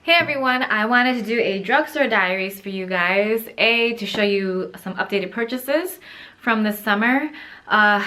Hey everyone, I wanted to do a Drugstore Diaries for you guys. To show you some updated purchases from this summer. I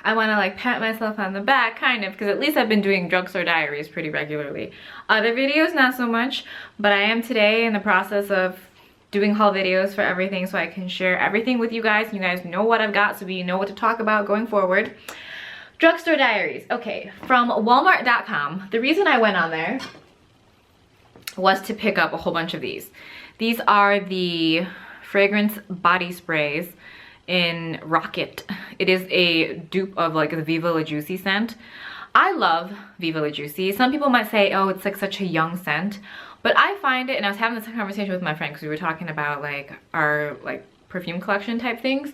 want to like pat myself on the back, kind of, because at least I've been doing Drugstore Diaries pretty regularly. Other videos, not so much, but I am today in the process of doing haul videos for everything so I can share everything with you guys. And you guys know what I've got, so you know what to talk about going forward. Drugstore Diaries. Okay, from Walmart.com. The reason I went on there was to pick up a whole bunch of these. These are the fragrance body sprays in Rocket. It is a dupe of like the Viva La Juicy scent. I love Viva La Juicy. Some people might say, oh, it's like such a young scent, but I find it, and I was having this conversation with my friend because we were talking about like our like perfume collection type things.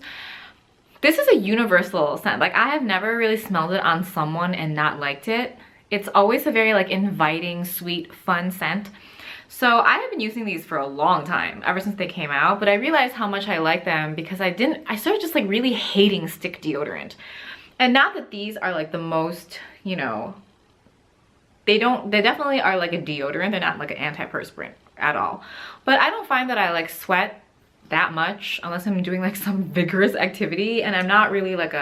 This is a universal scent. Like I have never really smelled it on someone and not liked it. It's always a very like inviting, sweet, fun scent. So I have been using these for a long time, ever since they came out, but I realized how much I like them because I started just like really hating stick deodorant. And not that these are like the most, you know, they definitely are like a deodorant. They're not like an antiperspirant at all. But I don't find that I like sweat that much unless I'm doing like some vigorous activity, and I'm not really like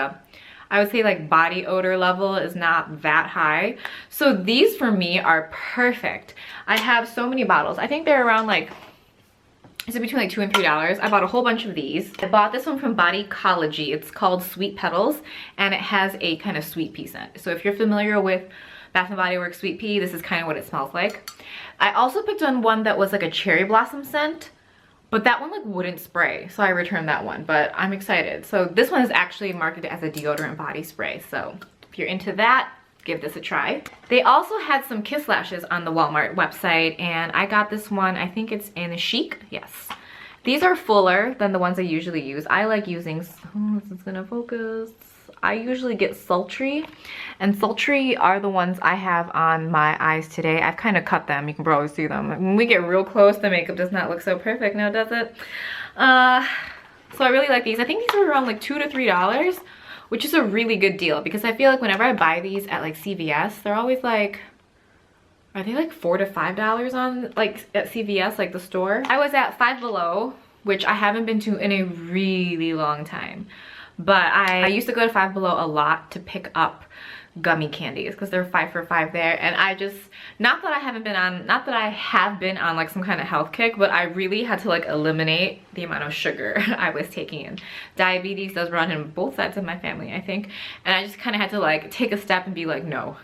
I would say like body odor level is not that high. So these for me are perfect. I have so many bottles. I think they're around like, is it between like $2 and $3? I bought a whole bunch of these. I bought this one from Bodycology. It's called Sweet Petals, and it has a kind of sweet pea scent. So if you're familiar with Bath & Body Works sweet pea, this is kind of what it smells like. I also picked on one that was like a cherry blossom scent, but that one like wouldn't spray, so I returned that one, but I'm excited. So this one is actually marketed as a deodorant body spray, so if you're into that, give this a try. They also had some kiss lashes on the Walmart website, and I got this one, I think it's in Chic, yes. These are fuller than the ones I usually use. I like using, oh, this is gonna focus. I usually get Sultry, and Sultry are the ones I have on my eyes today. I've kind of cut them. You can probably see them. When we get real close, the makeup does not look so perfect now, does it? So I really like these. I think these are around like $2 to $3, which is a really good deal because I feel like whenever I buy these at like CVS, they're always like, are they like $4 to $5 on like at CVS, like the store? I was at Five Below, which I haven't been to in a really long time. But I used to go to Five Below a lot to pick up gummy candies because they're 5 for $5 there, and I just, not that I have been on like some kind of health kick, but I really had to like eliminate the amount of sugar I was taking in. Diabetes does run in both sides of my family, I think, and I just kind of had to like take a step and be like, no,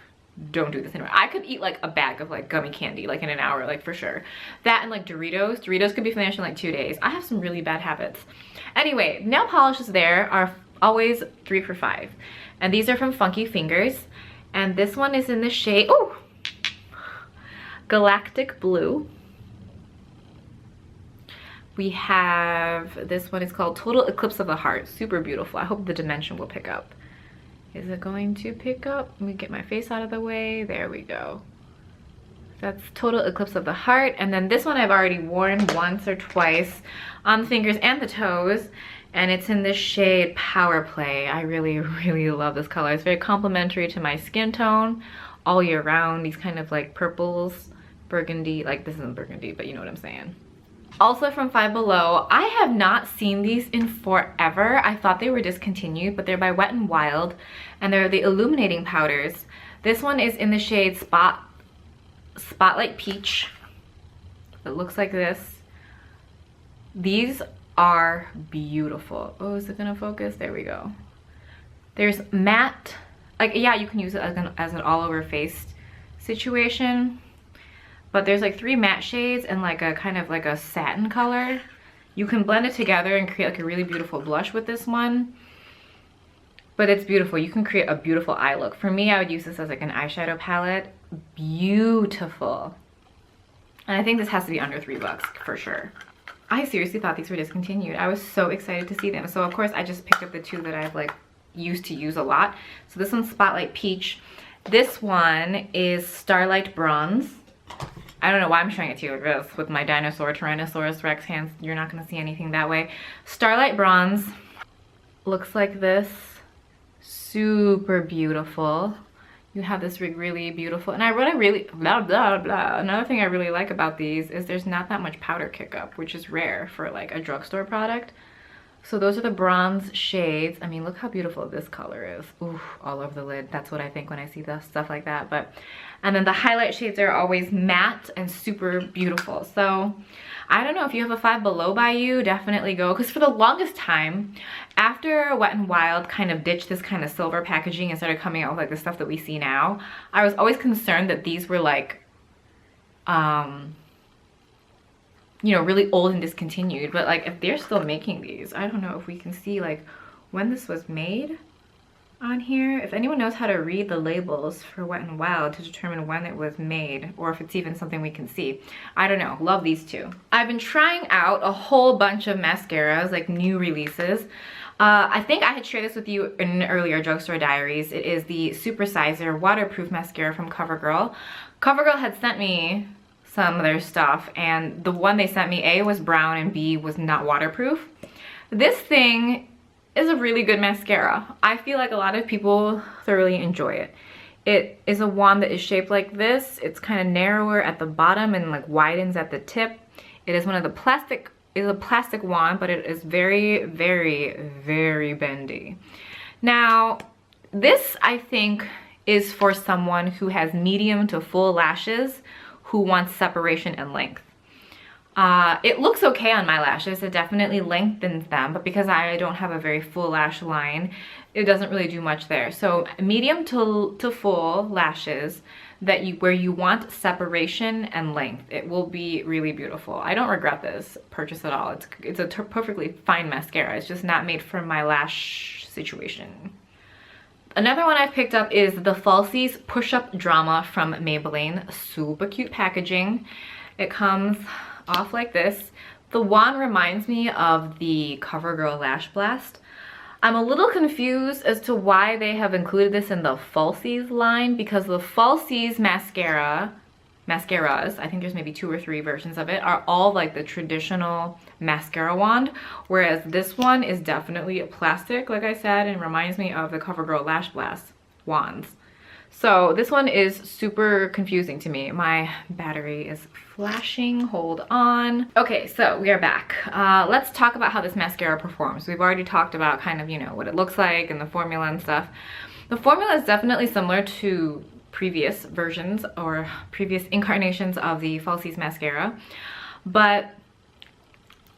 don't do this anymore. I could eat like a bag of like gummy candy like in an hour, like for sure. That and like Doritos could be finished in like 2 days. I have some really bad habits. Anyway, nail polishes there are always 3 for $5, and these are from Funky Fingers, and this one is in the shade, oh, Galactic Blue. We have this one, is called Total Eclipse of the Heart. Super beautiful. I hope the dimension will pick up. Is it going to pick up? Let me get my face out of the way. There we go. That's Total Eclipse of the Heart. And then this one I've already worn once or twice on the fingers and the toes. And it's in this shade Power Play. I really, really love this color. It's very complimentary to my skin tone all year round. These kind of like purples, burgundy, like this isn't burgundy, but you know what I'm saying. Also from Five Below, I have not seen these in forever. I thought they were discontinued, but they're by Wet n Wild, and they're the Illuminating powders. This one is in the shade Spotlight Peach. It looks like this. These are beautiful. Oh, is it gonna focus? There we go. There's matte, like, yeah, you can use it as an all-over face situation, but there's like 3 matte shades and like a kind of like a satin color. You can blend it together and create like a really beautiful blush with this one, but it's beautiful. You can create a beautiful eye look. For me, I would use this as like an eyeshadow palette. Beautiful. And I think this has to be under $3 for sure. I seriously thought these were discontinued. I was so excited to see them. So of course I just picked up the 2 that I've like used to use a lot. So this one's Spotlight Peach. This one is Starlight Bronze. I don't know why I'm showing it to you like this with my dinosaur Tyrannosaurus Rex hands. You're not gonna see anything that way. Starlight Bronze looks like this. Super beautiful. you have this really beautiful, and another thing I really like about these is there's not that much powder kick up, which is rare for like a drugstore product. So those are the bronze shades. I mean, look how beautiful this color is. Ooh, all over the lid. That's what I think when I see the stuff like that. But, and then the highlight shades are always matte and super beautiful. So I don't know, if you have a Five Below by you, definitely go. Because for the longest time, after Wet n Wild kind of ditched this kind of silver packaging and started coming out with like the stuff that we see now, I was always concerned that these were like, you know, really old and discontinued. But like, if they're still making these, I don't know if we can see like when this was made on here. If anyone knows how to read the labels for Wet n Wild to determine when it was made, or if it's even something we can see, I don't know. Love these two. I've been trying out a whole bunch of mascaras, like new releases. I think I had shared this with you in earlier Drugstore Diaries. It is the Supersizer waterproof mascara from Covergirl. Covergirl had sent me some of their stuff, and the one they sent me, A, was brown and B, was not waterproof. This thing is a really good mascara. I feel like a lot of people thoroughly enjoy it. It is a wand that is shaped like this. It's kind of narrower at the bottom and like widens at the tip. It is one of the plastic, it is a plastic wand, but it is very, very, very bendy. Now, this I think is for someone who has medium to full lashes, who wants separation and length. It looks okay on my lashes. It definitely lengthens them, but because I don't have a very full lash line, it doesn't really do much there. So medium to full lashes that where you want separation and length, it will be really beautiful. I don't regret this purchase at all. It's a perfectly fine mascara. It's just not made for my lash situation. Another one I've picked up is the Falsies Push-Up Drama from Maybelline. Super cute packaging. It comes off like this. The wand reminds me of the CoverGirl Lash Blast. I'm a little confused as to why they have included this in the Falsies line, because the Falsies mascaras, I think there's maybe 2 or 3 versions of it, are all like the traditional mascara wand, whereas this one is definitely a plastic, like I said, and reminds me of the CoverGirl Lash Blast wands. So this one is super confusing to me. My battery is flashing, hold on. Okay, so we are back. Let's talk about how this mascara performs. We've already talked about kind of, you know, what it looks like and the formula and stuff. The formula is definitely similar to previous versions or previous incarnations of the Falsies mascara, but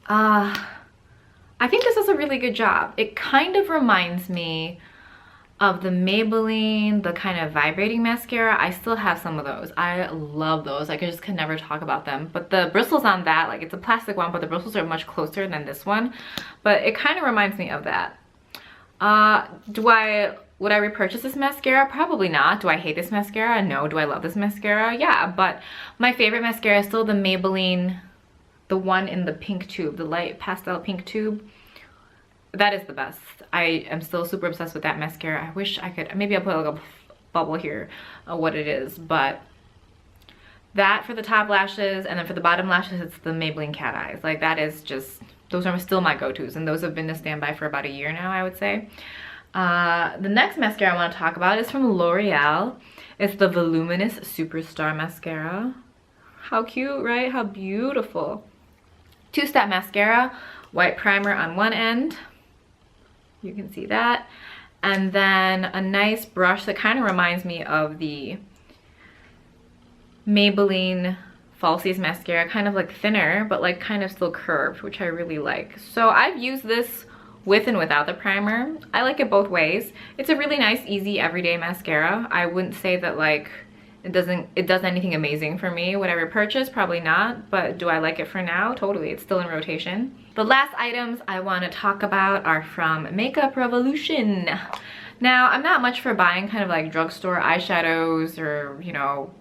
I think this does a really good job. It kind of reminds me of the Maybelline, the kind of vibrating mascara. I still have some of those. I love those. I just can never talk about them. But the bristles on that, like, it's a plastic one, but the bristles are much closer than this one. But it kind of reminds me of that. Would I repurchase this mascara? Probably not. Do I hate this mascara? No. Do I love this mascara? Yeah, but my favorite mascara is still the Maybelline, the one in the pink tube, the light pastel pink tube. That is the best. I am still super obsessed with that mascara. I wish I could, maybe I'll put like a bubble here of what it is, but that for the top lashes, and then for the bottom lashes, it's the Maybelline Cat Eyes. Like, that is just, those are still my go-tos, and those have been to standby for about a year now, I would say. The next mascara I want to talk about is from Loreal. It's the Voluminous Superstar Mascara. How cute, right? How beautiful. 2-step mascara, white primer on one end. You can see that. And then a nice brush that kind of reminds me of the Maybelline Falsies mascara, kind of like thinner, but like kind of still curved, which I really like. So I've used this with and without the primer. I like it both ways. It's a really nice, easy, everyday mascara. I wouldn't say that like it does anything amazing for me. Would I repurchase? Probably not, but do I like it for now? Totally, it's still in rotation. The last items I want to talk about are from Makeup Revolution. Now, I'm not much for buying kind of like drugstore eyeshadows or, you know,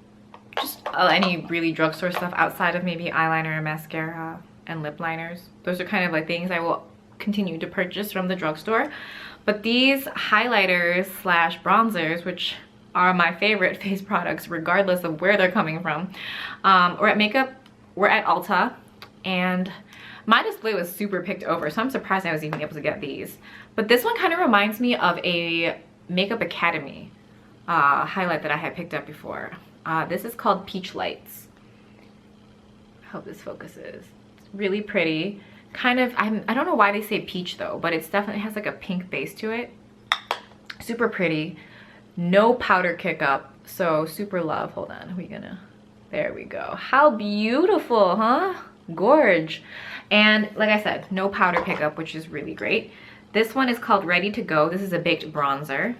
just any really drugstore stuff outside of maybe eyeliner and mascara and lip liners. Those are kind of like things I will continue to purchase from the drugstore. But these highlighters slash bronzers, which are my favorite face products regardless of where they're coming from, we're at Ulta, and my display was super picked over, so I'm surprised I was even able to get these. But this one kind of reminds me of a Makeup Academy highlight that I had picked up before. This is called Peach Lights. I hope this focuses. It's really pretty. Kind of, I don't know why they say peach though, but it's definitely has like a pink base to it. Super pretty. No powder kick up, so super love. Hold on, there we go. How beautiful, huh? Gorge. And like I said, no powder pickup, which is really great. This one is called Ready to Go. This is a baked bronzer.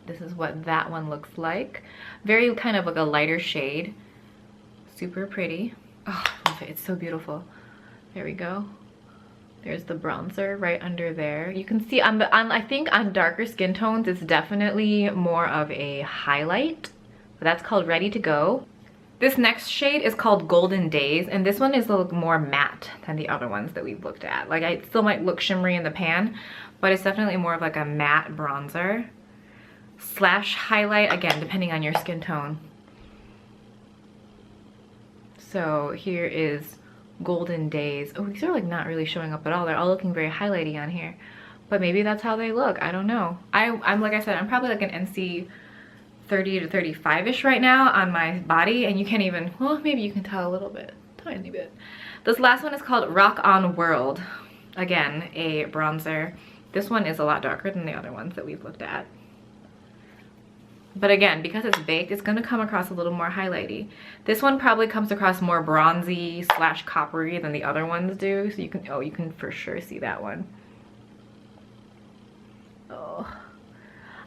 This is what that one looks like. Very kind of like a lighter shade. Super pretty. Oh, I love it. It's so beautiful. There we go. There's the bronzer right under there. You can see I think on darker skin tones, it's definitely more of a highlight. But that's called Ready to Go. This next shade is called Golden Days, and this one is a little more matte than the other ones that we've looked at. Like, it still might look shimmery in the pan, but it's definitely more of like a matte bronzer slash highlight, again, depending on your skin tone. So here is Golden Days. Oh, these are like not really showing up at all. They're all looking very highlighty on here, but maybe that's how they look. I don't know. I'm like I said, I'm probably like an NC 30 to 35-ish right now on my body, and you can't even, well, maybe you can tell a little bit, tiny bit. This last one is called Rock On World. Again, a bronzer. This one is a lot darker than the other ones that we've looked at. But again, because it's baked, it's gonna come across a little more highlighty. This one probably comes across more bronzy slash coppery than the other ones do. So you can, oh, you can for sure see that one. Oh.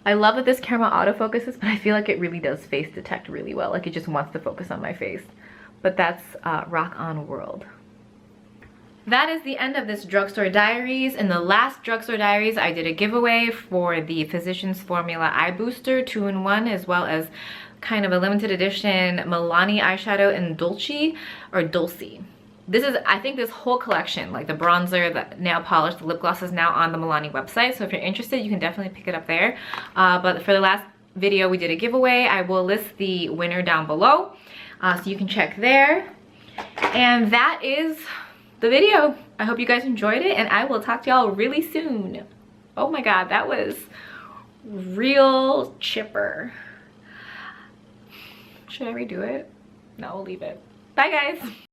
I love that this camera autofocuses, but I feel like it really does face detect really well. Like it just wants to focus on my face. But that's Rock On World. That is the end of this Drugstore Diaries. In the last Drugstore Diaries, I did a giveaway for the Physicians Formula Eye Booster 2-in-1, as well as kind of a limited edition Milani eyeshadow in Dulce. This is, I think this whole collection, like the bronzer, the nail polish, the lip gloss, is now on the Milani website. So if you're interested, you can definitely pick it up there. But for the last video, we did a giveaway. I will list the winner down below, so you can check there. And that is the video. I hope you guys enjoyed it, and I will talk to y'all really soon. Oh my God, that was real chipper. Should I redo it? No, we'll leave it. Bye guys.